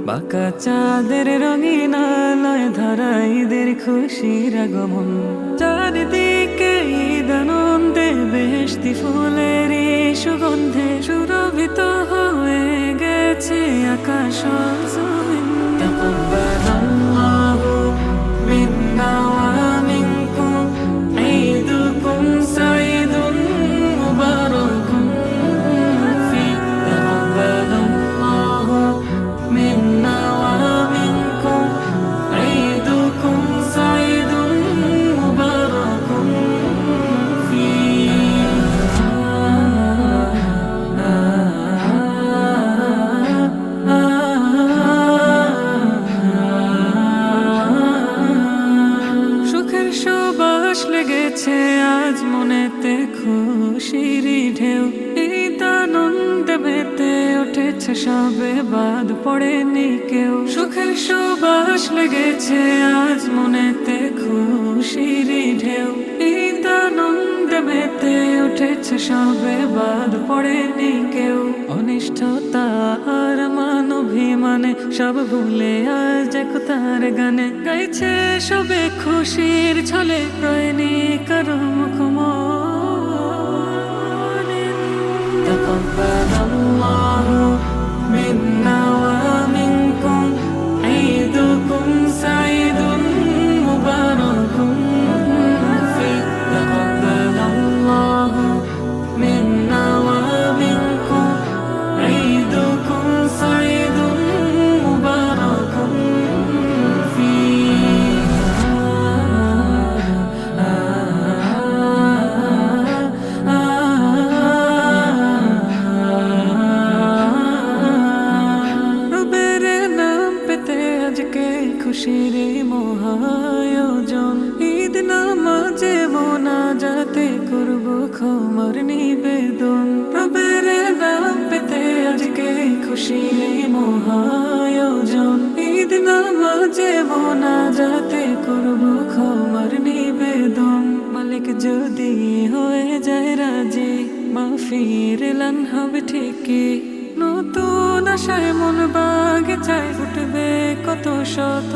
বাঁকা চাঁদের রঙিন আলোয় ধরা ঈদের খুশির আগমন। চারিদিকে ঈদ আনন্দে বেহেশতি ফুলের সুগন্ধে সুরভিত হয়ে গেছে আকাশ ও জমিন। তাকাব্বালাল্লাহু মিন্না ওয়া মিনকুম ঈদুকুম সাঈদুন মুবারাকুন ফি। তাকাব্বালাল্লাহু মিন্না ওয়া মিনকুম ঈদুকুম সাঈদুন মুবারাকুন ফি। সুখের সুবাস লেগেছে আজ মনেতে খুশির ঢেউ। ঈদ আনন্দে মেতে উঠেছে সবে, বাদ পড়েনি কেউ। সুখের সুবাস লেগেছে আজ মনেতে খুশির ঢেউ। ঈদ আনন্দে মেতে উঠেছে সবে, বাদ পড়েনি কেউ। অনিষ্ঠতা আর মানভিমানে সব ভুলে আজ একতার গানে গাইছে সবে খুশির ছলে। প্রয়নি কারো মুখমলিন। তাকাব্বালাল্লাহু মিন্না ওয়া মিনকুম ঈদুকুম সাঈদুন মুবারাকুন ফি। তাকাব্বালাল্লাহু মিন্না ওয়া মিনকুম ঈদুকুম সাঈদুন মুবারাকুন ফি। রবের নাম পেতে আজকে খুশির মহায়োজন। ঈদ নামাজে মোনাজাতে করব ক্ষমার নিবেদন। রবের নাম পেতে আজকে খুশির মহায়োজন। ঈদ নামাজে মোনাজাতে করব ক্ষমার নিবেদন। মালিক যদি হয়ে যায় রাজি, মাফির এলান হবে ঠিকই। নতুন আশায় মন বাগে চাই, ফুটবে কত শত